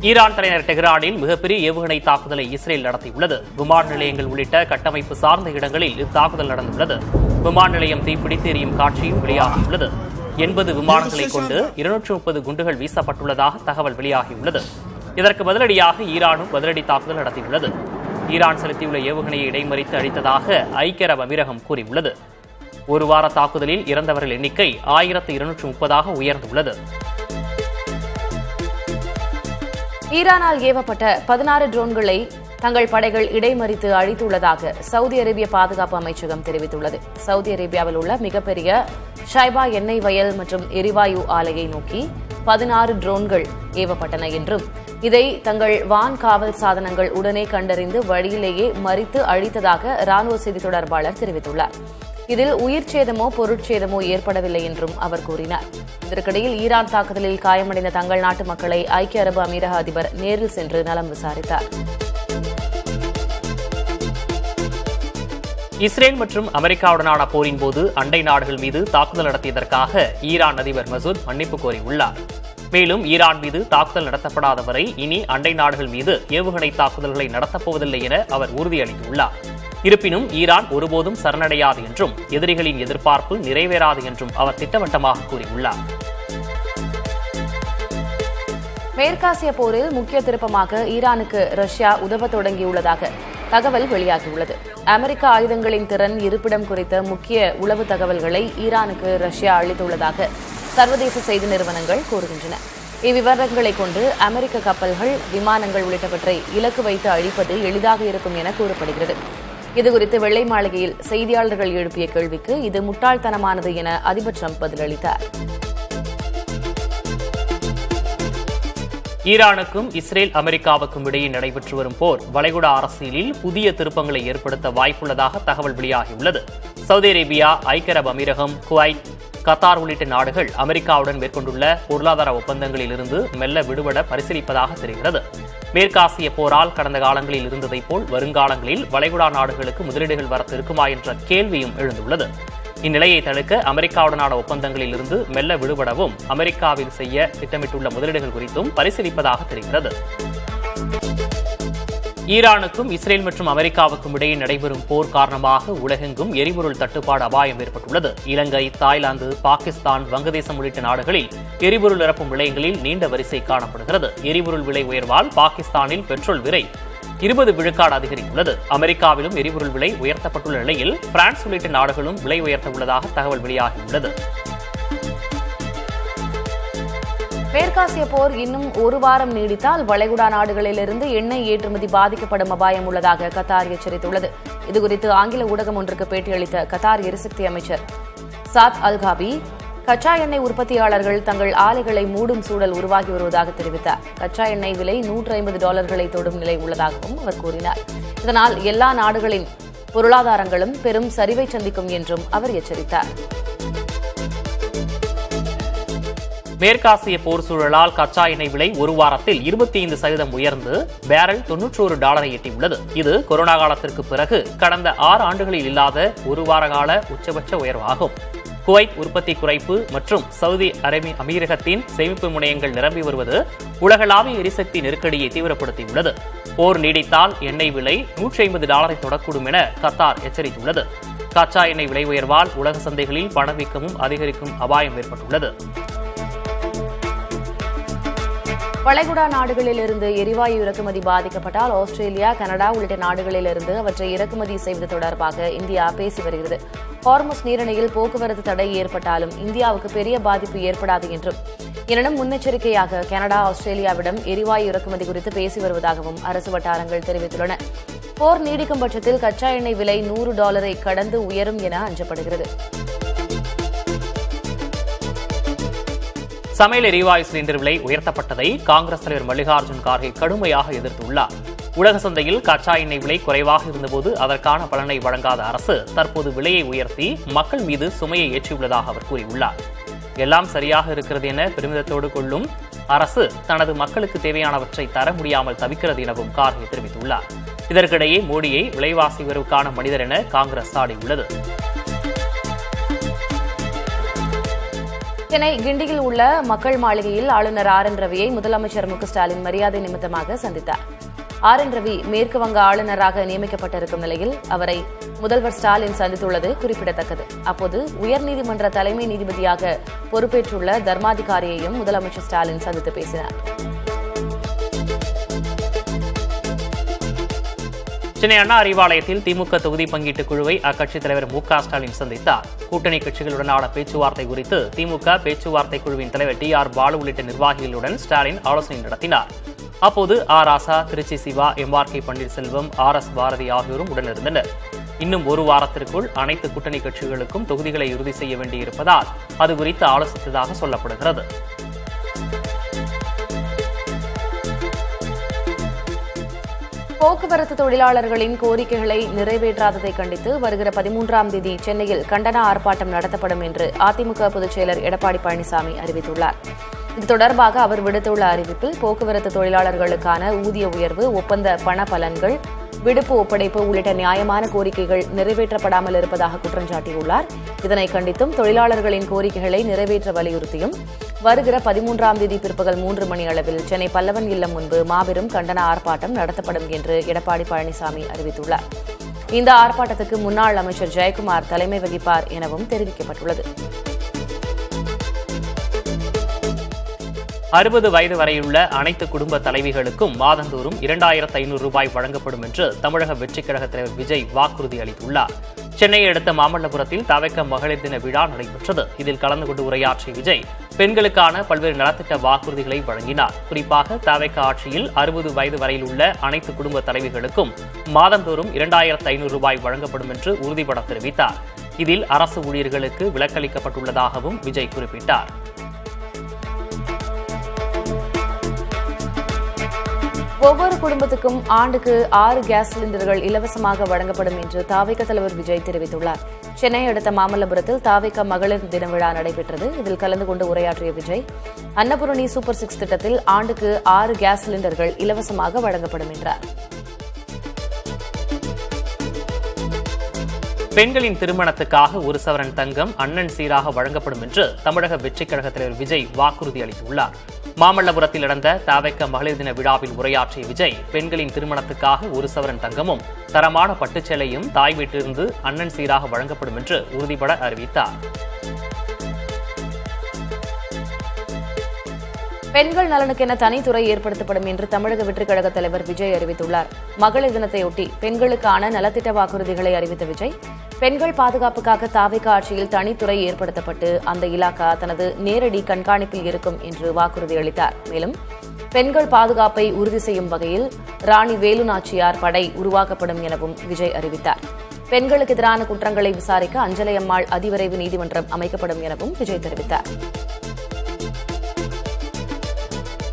S1: ஈரான் தலைநகர் டெஹ்ரானில் மிகப்பெரிய ஏவுகணை தாக்குதலை இஸ்ரேல் நடத்தியுள்ளது. விமான நிலையங்கள் உள்ளிட்ட கட்டமைப்பு சார்ந்த இடங்களில் இத்தாக்குதல் நடந்துள்ளது. விமான நிலையம் தீப்பிடித்து எரியும் காட்சியும் வெளியாகியுள்ளது. 80 விமானங்களை கொண்டு 230 குண்டுகள் வீசப்பட்டுள்ளதாக தகவல் வெளியாகியுள்ளது. இதற்கு பதிலடியாக ஈரானும் பதிலடி தாக்குதல் நடத்தியுள்ளது. ஈரான் செலுத்தியுள்ள ஏவுகணையை இடைமறித்து அழித்ததாக ஐக்கிய அரபு அமீரகம் கூறியுள்ளது. ஒரு வார தாக்குதலில் இறந்தவர்கள் எண்ணிக்கை 1230 உயர்ந்துள்ளது.
S11: ஈரானால் ஏவப்பட்ட 16 ட்ரோன்களை தங்கள் படைகள் இடைமறித்து அழித்துள்ளதாக சவுதி அரேபிய பாதுகாப்பு அமைச்சகம் தெரிவித்துள்ளது. சவுதி அரேபியாவில் உள்ள மிகப்பெரிய ஷைபா எண்ணெய் வயல் மற்றும் எரிவாயு ஆலையை நோக்கி 16 ட்ரோன்கள் ஏவப்பட்டன என்றும் இதை தங்கள் வான் காவல் சாதனங்கள் உடனே கண்டறிந்து வழியிலேயே மறித்து அழித்ததாக ராணுவ செய்தி தொடர்பாளர் தெரிவித்துள்ளார். இதில் உயிர் சேதமோ பொருட்சேதமோ ஏற்படவில்லை என்றும் அவர் கூறினார். இதற்கிடையில் ஈரான் தாக்குதலில் காயமடைந்த தங்கள் நாட்டு மக்களை ஐக்கிய அரபு அமீரக அதிபர் நேரில் சென்று நலம் விசாரித்தார்.
S1: இஸ்ரேல் மற்றும் அமெரிக்காவுடனான போரின் போது அண்டை நாடுகள் மீது தாக்குதல் நடத்தியதற்காக ஈரான் அதிபர் மசூத் மன்னிப்பு கோரியுள்ளார். மேலும் ஈரான் மீது தாக்குதல் நடத்தப்படாத வரை இனி அண்டை நாடுகள் மீது ஏவுகணை தாக்குதல்களை நடத்தப்போவதில்லை என அவர் உறுதியளித்துள்ளார். இருப்பினும் ஈரான் ஒருபோதும் சரணடையாது என்றும் எதிரிகளின் எதிர்பார்ப்பு நிறைவேறாது என்றும் அவர் திட்டவட்டமாக கூறியுள்ளார்.
S11: மேற்காசிய போரில் முக்கிய திருப்பமாக ஈரானுக்கு ரஷ்யா உதவ தொடங்கியுள்ளதாக தகவல் வெளியாகியுள்ளது. அமெரிக்க ஆயுதங்களின் திறன் இருப்பிடம் குறித்த முக்கிய உளவு தகவல்களை ஈரானுக்கு ரஷ்யா அளித்துள்ளதாக சர்வதேச செய்தி நிறுவனங்கள் கூறுகின்றன. இவ்விவரங்களை கொண்டு அமெரிக்க கப்பல்கள், விமானங்கள் உள்ளிட்டவற்றை இலக்கு வைத்து அழிப்பது எளிதாக இருக்கும் என கூறப்படுகிறது. இதுகுறித்து வெள்ளை மாளிகையில் செய்தியாளர்கள் எழுப்பிய கேள்விக்கு இது முட்டாள்தனமானது என அதிபர் டிரம்ப் பதிலளித்தார்.
S1: ஈரானுக்கும் இஸ்ரேல் அமெரிக்காவுக்கும் இடையே நடைபெற்று வரும் போர் வளைகுடா அரசியலில் புதிய திருப்பங்களை ஏற்படுத்த வாய்ப்புள்ளதாக தகவல் வெளியாகியுள்ளது. சவுதி அரேபியா, ஐக்கிய அரபு அமீரகம், குவைத், கத்தார் உள்ளிட்ட நாடுகள் அமெரிக்காவுடன் மேற்கொண்டுள்ள பொருளாதார ஒப்பந்தங்களில் இருந்து மெல்ல விடுபட பரிசீலிப்பதாக தெரிகிறது. மேற்காசிய போரால் கடந்த காலங்களில் இருந்ததைப் போல் வருங்காலங்களில் வளைகுடா நாடுகளுக்கு முதலீடுகள் வரத்து இருக்குமா என்ற கேள்வியும் எழுந்துள்ளது. இந்நிலையை தடுக்க அமெரிக்காவுடனான ஒப்பந்தங்களில் இருந்து மெல்ல விடுபடவும் அமெரிக்காவில் செய்ய திட்டமிட்டுள்ள முதலீடுகள் குறித்தும் பரிசீலிப்பதாக தெரிகிறது. ஈரானுக்கும் இஸ்ரேல் மற்றும் அமெரிக்காவுக்கும் இடையே நடைபெறும் போர் காரணமாக உலகெங்கும் எரிபொருள் தட்டுப்பாடு அபாயம் ஏற்பட்டுள்ளது. இலங்கை, தாய்லாந்து, பாகிஸ்தான், வங்கதேசம் உள்ளிட்ட நாடுகளில் எரிபொருள் நிரப்பும் நிலையங்களில் நீண்ட வரிசை காணப்படுகிறது. எரிபொருள் விலை உயர்வால் பாகிஸ்தானில் பெட்ரோல் விலை 20 விழுக்காடு அதிகரித்துள்ளது. அமெரிக்காவிலும் எரிபொருள் விலை உயர்த்தப்பட்டுள்ள நிலையில் பிரான்ஸ் உள்ளிட்ட நாடுகளும் விலை உயர்த்த உள்ளதாக தகவல் வெளியாகியுள்ளது.
S11: மேற்காசிய போர் இன்னும் ஒரு வாரம் நீடித்தால் வளைகுடா நாடுகளிலிருந்து எண்ணெய் ஏற்றுமதி பாதிக்கப்படும் அபாயம் உள்ளதாக கத்தார் எச்சரித்துள்ளது. இதுகுறித்து ஆங்கில ஊடகம் ஒன்றுக்கு பேட்டியளித்த கத்தார் எரிசக்தி அமைச்சர் சாத் அல்காபி, கச்சா எண்ணெய் உற்பத்தியாளர்கள் தங்கள் ஆலைகளை மூடும் சூழல் உருவாகி வருவதாக தெரிவித்தார். கச்சா எண்ணெய் விலை $150 தொடும் நிலை உள்ளதாகவும் அவர் கூறினார். இதனால் எல்லா நாடுகளின் பொருளாதாரங்களும் பெரும் சரிவை சந்திக்கும் என்றும் அவர் எச்சரித்தார்.
S1: மேற்காசிய போர் சூழலால் கச்சா எண்ணெய் விலை ஒரு வாரத்தில் 25% உயர்ந்து பேரல் $91 எட்டியுள்ளது. இது கொரோனா காலத்திற்கு பிறகு கடந்த 6 ஆண்டுகளில் இல்லாத ஒரு வார கால உச்சபட்ச உயர்வாகும். குவைத் உற்பத்தி குறைப்பு மற்றும் சவுதி அமீரகத்தின் சேமிப்பு முனையங்கள் நிரம்பி வருவது உலகளாவிய எரிசக்தி நெருக்கடியை தீவிரப்படுத்தியுள்ளது. போர் நீடித்தால் எண்ணெய் விலை $150 தொடக்கூடும் என கத்தார் எச்சரித்துள்ளது. கச்சா எண்ணெய் விலை உயர்வால் உலக சந்தைகளில் பணவீக்கமும் அதிகரிக்கும் அபாயம் ஏற்பட்டுள்ளது.
S11: வளைகுடா நாடுகளிலிருந்து எரிவாயு இறக்குமதி பாதிக்கப்பட்டால் ஆஸ்திரேலியா, கனடா உள்ளிட்ட நாடுகளிலிருந்து அவற்றை இறக்குமதி செய்வது தொடர்பாக இந்தியா பேசி வருகிறது. ஹார்முஸ் நீரிணையில் போக்குவரத்து தடை ஏற்பட்டாலும் இந்தியாவுக்கு பெரிய பாதிப்பு ஏற்படாது என்றும், எனினும் முன்னெச்சரிக்கையாக கனடா, ஆஸ்திரேலியாவிடம் எரிவாயு இறக்குமதி குறித்து பேசி வருவதாகவும் அரசு வட்டாரங்கள் தெரிவித்துள்ளன. போர் நீடிக்கும் பட்சத்தில் கச்சா எண்ணெய் விலை $100 கடந்து உயரும் என அஞ்சப்படுகிறது.
S1: சமையல் எரிவாயு சிலிண்டர் விலை உயர்த்தப்பட்டதை காங்கிரஸ் தலைவர் மல்லிகார்ஜுன் கார்கே கடுமையாக எதிர்த்துள்ளார். உலக சந்தையில் கச்சா எண்ணெய் விலை குறைவாக இருந்தபோது அதற்கான பலனை வழங்காத அரசு தற்போது விலையை உயர்த்தி மக்கள் மீது சுமையை ஏற்றியுள்ளதாக அவர் கூறியுள்ளார். எல்லாம் சரியாக இருக்கிறது என பெருமிதத்தோடு கொள்ளும் அரசு தனது மக்களுக்கு தேவையானவற்றை தர முடியாமல் தவிக்கிறது எனவும் கார்கே தெரிவித்துள்ளார். இதற்கிடையே மோடியை விலைவாசி உயர்வுக்கான மனிதர் என காங்கிரஸ் சாடியுள்ளது.
S11: சென்னை கிண்டியில் உள்ள மக்கள் மாளிகையில் ஆளுநர் RN ரவியை முதலமைச்சர் மு க ஸ்டாலின் மரியாதை நிமித்தமாக சந்தித்தார். RN ரவி மேற்கு வங்க ஆளுநராக நியமிக்கப்பட்டிருக்கும் நிலையில் அவரை முதல்வர் ஸ்டாலின் சந்தித்துள்ளது குறிப்பிடத்தக்கது. அப்போது உயர்நீதிமன்ற தலைமை நீதிபதியாக பொறுப்பேற்றுள்ள தர்மாதிகாரியையும் முதலமைச்சர் ஸ்டாலின் சந்தித்து பேசினார்.
S1: சென்னை அண்ணா அறிவாலயத்தில் திமுக தொகுதி பங்கீட்டு குழுவை அக்கட்சித் தலைவர் மு க ஸ்டாலின் சந்தித்தார். கூட்டணி கட்சிகளுடனான பேச்சுவார்த்தை குறித்து திமுக பேச்சுவார்த்தை குழுவின் தலைவர் TR பாலு உள்ளிட்ட நிர்வாகிகளுடன் ஸ்டாலின் ஆலோசனை நடத்தினார். அப்போது ராசா, திருச்சி சிவா, MRK பன்னீர்செல்வம், RS பாரதி ஆகியோரும் உடனிருந்தனர். இன்னும் ஒரு வாரத்திற்குள் அனைத்து கூட்டணி கட்சிகளுக்கும் தொகுதிகளை இறுதி செய்ய வேண்டியிருப்பதால் அது குறித்து ஆலோசித்ததாக சொல்லப்படுகிறது.
S11: போக்குவரத்து தொழிலாளர்களின் கோரிக்கைகளை நிறைவேற்றாததை கண்டித்து வருகிற 13ஆம் தேதி சென்னையில் கண்டன ஆர்ப்பாட்டம் நடத்தப்படும் என்று அதிமுக பொதுச் செயலர் எடப்பாடி பழனிசாமி அறிவித்துள்ளார். இது தொடர்பாக அவர் விடுத்துள்ள அறிவிப்பில் போக்குவரத்து தொழிலாளர்களுக்கான ஊதிய உயர்வு, ஒப்பந்த பண பலன்கள், விடுப்பு ஒப்படைப்பு உள்ளிட்ட நியாயமான கோரிக்கைகள் நிறைவேற்றப்படாமல் இருப்பதாக குற்றம் சாட்டியுள்ளார். இதனை கண்டித்தும் தொழிலாளர்களின் கோரிக்கைகளை நிறைவேற்ற வலியுறுத்தியும் வருகிற 13ஆம் தேதி பிற்பகல் 3 மணி அளவில் சென்னை பல்லவன் இல்லம் முன்பு மாபெரும் கண்டன ஆர்ப்பாட்டம் நடத்தப்படும் என்று எடப்பாடி பழனிசாமி அறிவித்துள்ளார். இந்த ஆர்ப்பாட்டத்துக்கு முன்னாள் அமைச்சர் ஜெயக்குமார் தலைமை வகிப்பார் எனவும் தெரிவிக்கப்பட்டுள்ளது.
S1: 60 வயது வரையுள்ள அனைத்து குடும்ப தலைவிகளுக்கும் மாதந்தோறும் $2500 வழங்கப்படும் என்று தமிழக வெற்றிக் கழக தலைவர் விஜய் வாக்குறுதி அளித்துள்ளார். சென்னையை அடுத்த மாமல்லபுரத்தில் தவக மகளிர் தின விழா நடைபெற்றது. இதில் கலந்து கொண்டு உரையாற்றிய விஜய் பெண்களுக்கான பல்வேறு நலத்திட்ட வாக்குறுதிகளை வழங்கினார். குறிப்பாக தவக ஆட்சியில் 60 வயது வரையில் உள்ள அனைத்து குடும்ப தலைவிகளுக்கும் மாதந்தோறும் $2500 வழங்கப்படும் என்று உறுதிபட தெரிவித்தார். இதில் அரசு ஊழியர்களுக்கு விலக்களிக்கப்பட்டுள்ளதாகவும் விஜய் குறிப்பிட்டார்.
S11: ஒவ்வொரு குடும்பத்துக்கும் ஆண்டுக்கு 6 கேஸ் சிலிண்டர்கள் இலவசமாக வழங்கப்படும் என்று தாவேக தலைவர் விஜய் தெரிவித்துள்ளார். சென்னை அடுத்த மாமல்லபுரத்தில் தாவேக மகளிர் தின விழா நடைபெற்றது. இதில் கலந்து கொண்டு உரையாற்றிய விஜய் அன்னபூரணி சூப்பர் 6 திட்டத்தில் ஆண்டுக்கு 6 கேஸ் சிலிண்டர்கள் இலவசமாக வழங்கப்படும் என்றார்.
S1: பெண்களின் திருமணத்துக்காக 1 சவரன் தங்கம் அண்ணன் சீராக வழங்கப்படும் என்று தமிழக வெற்றிக் கழக தலைவர் விஜய் வாக்குறுதி அளித்துள்ளார். மாமல்லபுரத்தில் நடந்த தவக மகளிர் தின விழாவில் உரையாற்றிய விஜய் பெண்களின் திருமணத்துக்காக 1 சவரன் தங்கமும் தரமான பட்டுச்சேலையும் தாய் வீட்டிலிருந்து அண்ணன் சீராக வழங்கப்படும் என்று உறுதிபட அறிவித்தார்.
S11: பெண்கள் நலனுக்கென தனித்துறை ஏற்படுத்தப்படும் என்று தமிழக வெற்றிக் கழக தலைவர் விஜய் அறிவித்துள்ளார். மகளிர் தினத்தையொட்டி பெண்களுக்கான நலத்திட்ட வாக்குறுதிகளை அறிவித்த விஜய் பெண்கள் பாதுகாப்புக்காக தாவேக ஆட்சியில் தனித்துறை ஏற்படுத்தப்பட்டு அந்த இலாக்கா தனது நேரடி கண்காணிப்பில் இருக்கும் என்று வாக்குறுதி அளித்தார். மேலும் பெண்கள் பாதுகாப்பை உறுதி செய்யும் வகையில் ராணி வேலு நாச்சியார் படை உருவாக்கப்படும் எனவும் விஜய் அறிவித்தார். பெண்களுக்கு எதிரான குற்றங்களை விசாரிக்க அஞ்சலை அம்மாள் அதிவிரைவு நீதிமன்றம் அமைக்கப்படும் எனவும் விஜய் தெரிவித்தார்.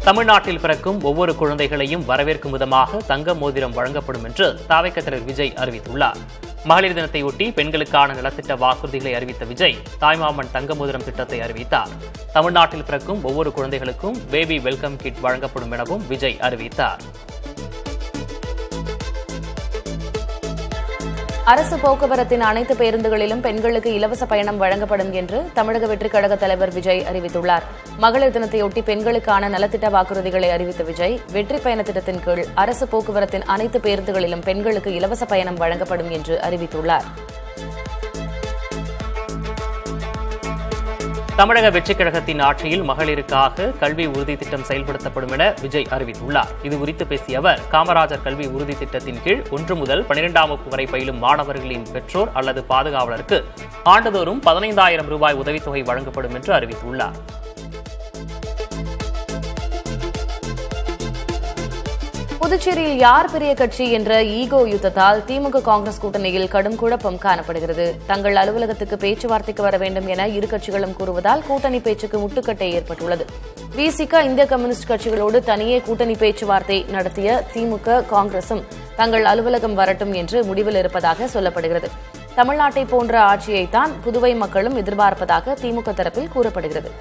S1: தமிழ்நாட்டில் பிறக்கும் ஒவ்வொரு குழந்தைகளையும் வரவேற்கும் விதமாக தங்க மோதிரம் வழங்கப்படும் என்று தாவேக தலைவர் விஜய் அறிவித்துள்ளார். மகளிர் தினத்தையொட்டி பெண்களுக்கான நலத்திட்ட வாக்குறுதிகளை அறிவித்த விஜய் தாய்மாமன் தங்க மோதிரம் திட்டத்தை அறிவித்தார். தமிழ்நாட்டில் பிறக்கும் ஒவ்வொரு குழந்தைகளுக்கும் பேபி வெல்கம் கிட் வழங்கப்படும் எனவும் விஜய் அறிவித்தார்.
S11: அரசு போக்குவரத்தின் அனைத்து பேருந்துகளிலும் பெண்களுக்கு இலவச பயணம் வழங்கப்படும் என்று தமிழக வெற்றிக் கழக தலைவர் விஜய் அறிவித்துள்ளார். மகளிர் தினத்தையொட்டி பெண்களுக்கான நலத்திட்ட வாக்குறுதிகளை அறிவித்த விஜய், வெற்றி பயண திட்டத்தின் கீழ் அரசு போக்குவரத்தின் அனைத்து பேருந்துகளிலும் பெண்களுக்கு இலவச பயணம் வழங்கப்படும் என்று அறிவித்துள்ளார்.
S1: தமிழக வெற்றிக் கழகத்தின் ஆட்சியில் மகளிருக்காக கல்வி உறுதி திட்டம் செயல்படுத்தப்படும் என விஜய் அறிவித்துள்ளார். இதுகுறித்து பேசிய அவர், காமராஜர் கல்வி உறுதி திட்டத்தின் கீழ் 1 முதல் 12ஆம் வகுப்பு வரை பயிலும் மாணவர்களின் பெற்றோர் அல்லது பாதுகாவலருக்கு ஆண்டுதோறும் 15,000 ரூபாய் உதவித்தொகை வழங்கப்படும் என்று அறிவித்துள்ளார்.
S11: புதுச்சேரியில் யார் பெரிய கட்சி என்ற ஈகோ யுத்தத்தால் திமுக காங்கிரஸ் கூட்டணியில் கடும் குழப்பம் காணப்படுகிறது. தங்கள் அலுவலகத்துக்கு பேச்சுவார்த்தைக்கு வர வேண்டும் என இரு கட்சிகளும் கூறுவதால் கூட்டணி பேச்சுக்கு முட்டுக்கட்டை ஏற்பட்டுள்ளது. விசிக, இந்திய கம்யூனிஸ்ட் கட்சிகளோடு தனியே கூட்டணி பேச்சுவார்த்தை நடத்திய திமுக காங்கிரசும் தங்கள் அலுவலகம் வரட்டும் என்று முடிவில் இருப்பதாக சொல்லப்படுகிறது. தமிழ்நாட்டை போன்ற ஆட்சியைத்தான் புதுவை மக்களும் எதிர்பார்ப்பதாக திமுக தரப்பில் கூறப்படுகிறது.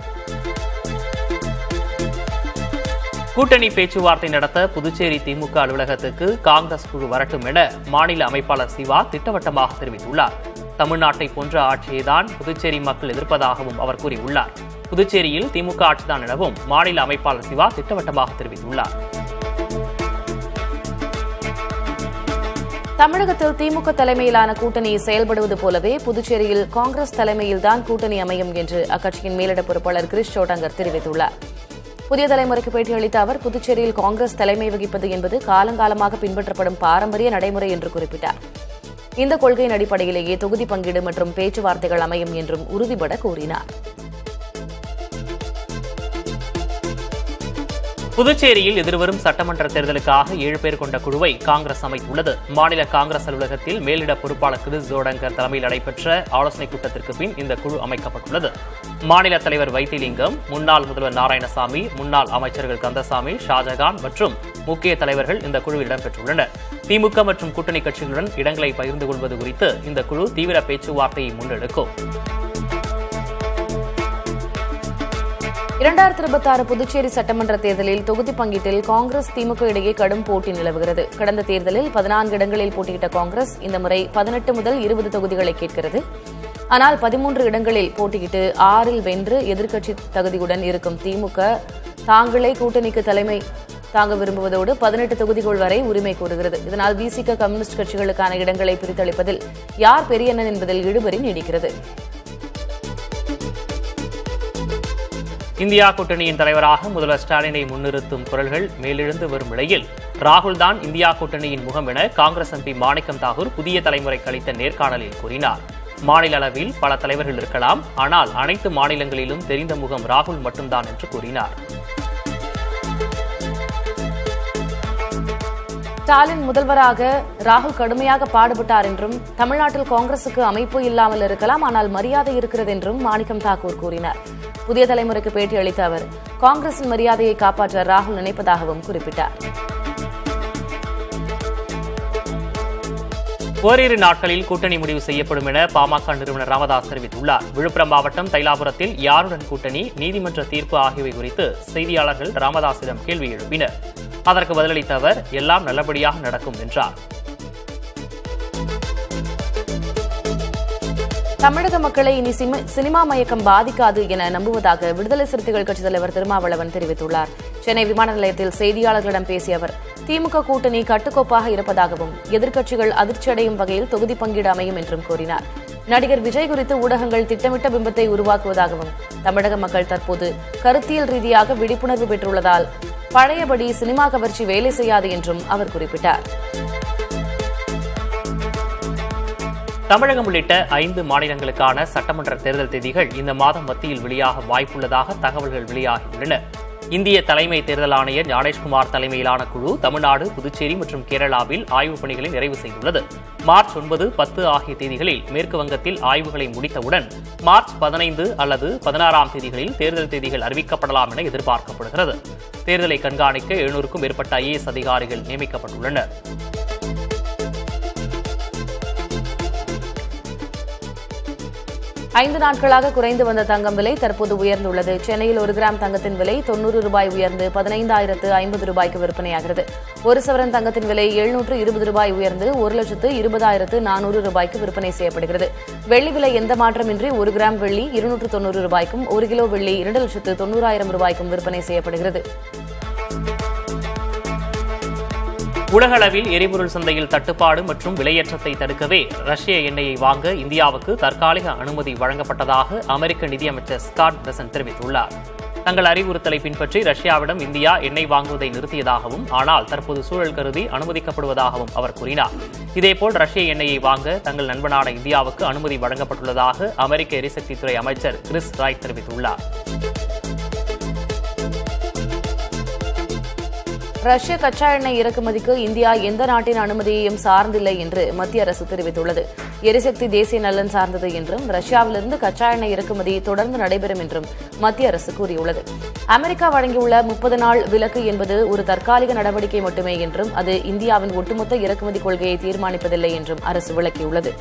S1: கூட்டணி பேச்சுவார்த்தை நடத்த புதுச்சேரி திமுக அலுவலகத்துக்கு காங்கிரஸ் குழு வரட்டும் என மாநில அமைப்பாளர் சிவா திட்டவட்டமாக தெரிவித்துள்ளார். தமிழ்நாட்டை போன்ற ஆட்சியைதான் புதுச்சேரி மக்கள் எதிர்ப்பதாகவும் அவர் கூறியுள்ளார். புதுச்சேரியில் திமுக ஆட்சிதான் எனவும் மாநில அமைப்பாளர் சிவா திட்டவட்டமாக தெரிவித்துள்ளார்.
S11: தமிழகத்தில் திமுக தலைமையிலான கூட்டணி செயல்படுவது போலவே புதுச்சேரியில் காங்கிரஸ் தலைமையில்தான் கூட்டணி அமையும் என்று அக்கட்சியின் மேலிட பொறுப்பாளர் கிரிஷ் சோட்டங்கர் தெரிவித்துள்ளார். புதிய தலைமுறைக்கு பேட்டியளித்த அவர், புதுச்சேரியில் காங்கிரஸ் தலைமை வகிப்பது என்பது காலங்காலமாக பின்பற்றப்படும் பாரம்பரிய நடைமுறை என்று குறிப்பிட்டார். இந்த கொள்கையின் அடிப்படையிலேயே தொகுதி பங்கீடு மற்றும் பேச்சுவார்த்தைகள் அமையும் என்றும் உறுதிபட கூறினார்.
S1: புதுச்சேரியில் எதிர்வரும் சட்டமன்ற தேர்தலுக்காக 7 பேர் கொண்ட குழுவை காங்கிரஸ் அமைத்துள்ளது. மாநில காங்கிரஸ் அலுவலகத்தில் மேலிட பொறுப்பாளர் கிரிஷ் சோடங்கர் தலைமையில் நடைபெற்ற ஆலோசனைக் கூட்டத்திற்கு பின் இந்த குழு அமைக்கப்பட்டுள்ளது. மாநில தலைவர் வைத்திலிங்கம், முன்னாள் முதல்வர் நாராயணசாமி, முன்னாள் அமைச்சர்கள் கந்தசாமி, ஷாஜகான் மற்றும் முக்கிய தலைவர்கள் இந்த குழுவில் இடம்பெற்றுள்ளனர். திமுக மற்றும் கூட்டணி கட்சிகளுடன் இடங்களை பகிர்ந்து கொள்வது குறித்து இந்த குழு தீவிர பேச்சுவார்த்தையை முன்னெடுக்கும்.
S11: 2026 புதுச்சேரி சட்டமன்ற தேர்தலில் தொகுதி பங்கீட்டில் காங்கிரஸ் திமுக இடையே கடும் போட்டி நிலவுகிறது. கடந்த தேர்தலில் 14 இடங்களில் போட்டியிட்ட காங்கிரஸ் இந்த முறை 18 முதல் 20 தொகுதிகளை கேட்கிறது. ஆனால் 13 இடங்களில் போட்டியிட்டு 6இல் வென்று எதிர்க்கட்சி தகுதியுடன் இருக்கும் திமுக தாங்களே கூட்டணிக்கு தலைமை தாங்க விரும்புவதோடு 18 தொகுதிகள் வரை உரிமை கோருகிறது. இதனால் விசிக, கம்யூனிஸ்ட் கட்சிகளுக்கான இடங்களை பிரித்தளிப்பதில் யார் பெரியண்ணன் என்பதில் இழுபறி நீடிக்கிறது.
S1: இந்தியா கூட்டணியின் தலைவராக முதல்வர் ஸ்டாலினை முன்னிறுத்தும் குரல்கள் மேலெழுந்து வரும் நிலையில், ராகுல்தான் இந்தியா கூட்டணியின் முகம் என காங்கிரஸ் எம்பி மாணிக்கம் தாகூர் புதிய தலைமுறைக்கு அளித்த நேர்காணலில் கூறினார். மாநில அளவில் பல தலைவர்கள் இருக்கலாம், ஆனால் அனைத்து மாநிலங்களிலும் தெரிந்த முகம் ராகுல் மட்டும்தான் என்று கூறினார்.
S11: ஸ்டாலின் முதல்வராக ராகுல் கடுமையாக பாடுபட்டார் என்றும், தமிழ்நாட்டில் காங்கிரசுக்கு அமைப்பு இல்லாமல் இருக்கலாம், ஆனால் மரியாதை இருக்கிறது என்றும் மாணிக்கம் தாக்கூர் கூறினார். புதிய தலைமுறைக்கு பேட்டி அளித்த அவர், காங்கிரசின் மரியாதையை காப்பாற்ற ராகுல் நினைப்பதாகவும் குறிப்பிட்டார்.
S1: ஓரிரு நாட்களில் கூட்டணி முடிவு செய்யப்படும் என பாமக நிறுவனர் ராமதாஸ் தெரிவித்துள்ளார். விழுப்புரம் மாவட்டம் தைலாபுரத்தில் யாருடன் கூட்டணி, நீதிமன்ற தீர்ப்பு ஆகியவை குறித்து செய்தியாளர்கள் ராமதாஸிடம் கேள்வி எழுப்பினர். அதற்கு பதிலளித்த அவர், எல்லாம் நல்லபடியாக நடக்கும் என்றார்.
S11: தமிழக மக்களை இனி சினிமா மயக்கம் பாதிக்காது என நம்புவதாக விடுதலை சிறுத்தைகள் கட்சித் தலைவர் திருமாவளவன் தெரிவித்துள்ளார். சென்னை விமான நிலையத்தில் செய்தியாளர்களிடம் பேசிய அவர், திமுக கூட்டணி கட்டுக்கோப்பாக இருப்பதாகவும் எதிர்க்கட்சிகள் அதிர்ச்சியடையும் வகையில் தொகுதி பங்கீடு அமையும் என்றும் கூறினார். நடிகர் விஜய் குறித்து ஊடகங்கள் திட்டமிட்ட பிம்பத்தை உருவாக்குவதாகவும், தமிழக மக்கள் தற்போது கருத்தியல் ரீதியாக விழிப்புணர்வு பெற்றுள்ளதால் பழையபடி சினிமா கவர்ச்சி வேலை செய்யாது என்றும் அவர் குறிப்பிட்டார்.
S1: தமிழகம் உள்ளிட்ட 5 மாநிலங்களுக்கான சட்டமன்ற தேர்தல் தேதிகள் இந்த மாதம் மத்தியில் வெளியாக வாய்ப்புள்ளதாக தகவல்கள் வெளியாகியுள்ளன. இந்திய தலைமை தேர்தல் ஆணையர் ஞானேஷ்குமார் தலைமையிலான குழு தமிழ்நாடு, புதுச்சேரி மற்றும் கேரளாவில் ஆய்வுப் பணிகளை நிறைவு செய்துள்ளது. மார்ச் 9, 10 ஆகிய தேதிகளில் மேற்கு வங்கத்தில் ஆய்வுகளை முடித்தவுடன் மார்ச் 15 அல்லது 16ஆம் தேதிகளில் தேர்தல் தேதிகள் அறிவிக்கப்படலாம் என எதிர்பார்க்கப்படுகிறது. தேர்தலை கண்காணிக்க 700க்கும் மேற்பட்ட IAS அதிகாரிகள் நியமிக்கப்பட்டுள்ளனர்.
S11: 5 நாட்களாக குறைந்து வந்த தங்கம் விலை தற்போது உயர்ந்துள்ளது. சென்னையில் 1 கிராம் தங்கத்தின் விலை 90 ரூபாய் உயர்ந்து 15,050 ரூபாய்க்கு விற்பனையாகிறது. 1 சவரன் தங்கத்தின் விலை 720 ரூபாய் உயர்ந்து 1,20,400 ரூபாய்க்கு விற்பனை செய்யப்படுகிறது. வெள்ளி விலை எந்த மாற்றமின்றி 1 கிராம் வெள்ளி 290 ரூபாய்க்கும் 1 கிலோ வெள்ளி 2,90,000 ரூபாய்க்கும் விற்பனை செய்யப்படுகிறது.
S1: உலகளவில் எரிபொருள் சந்தையில் தட்டுப்பாடு மற்றும் விலையேற்றத்தை தடுக்கவே ரஷ்ய எண்ணெயை வாங்க இந்தியாவுக்கு தற்காலிக அனுமதி வழங்கப்பட்டதாக அமெரிக்க நிதியமைச்சர் ஸ்காட் பெசன்ட் தெரிவித்துள்ளார். தங்கள் அறிவுறுத்தலை பின்பற்றி ரஷ்யாவிடம் இந்தியா எண்ணெய் வாங்குவதை நிறுத்தியதாகவும், ஆனால் தற்போது சூழல் கருதி அனுமதிக்கப்படுவதாகவும் அவர் கூறினார். இதேபோல் ரஷ்ய எண்ணெயை வாங்க தங்கள் நண்பனான இந்தியாவுக்கு அனுமதி வழங்கப்பட்டுள்ளதாக அமெரிக்க எரிசக்தித்துறை அமைச்சர் கிறிஸ் ராய் தெரிவித்துள்ளார்.
S11: ரஷ்ய கச்சா எண்ணெய் இறக்குமதிக்கு இந்தியா எந்த நாட்டின் அனுமதியையும் சார்ந்தில்லை என்று மத்திய அரசு தெரிவித்துள்ளது. எரிசக்தி தேசிய நலன் சார்ந்தது என்றும் ரஷ்யாவிலிருந்து கச்சா எண்ணெய் இறக்குமதி தொடர்ந்து நடைபெறும் என்றும் மத்திய அரசு கூறியுள்ளது. அமெரிக்கா வழங்கியுள்ள 30 நாள் விலக்கு என்பது ஒரு தற்காலிக நடவடிக்கை மட்டுமே என்றும் அது இந்தியாவின் ஒட்டுமொத்த இறக்குமதி கொள்கையை தீர்மானிப்பதில்லை என்றும் அரசு விளக்கியுள்ளது.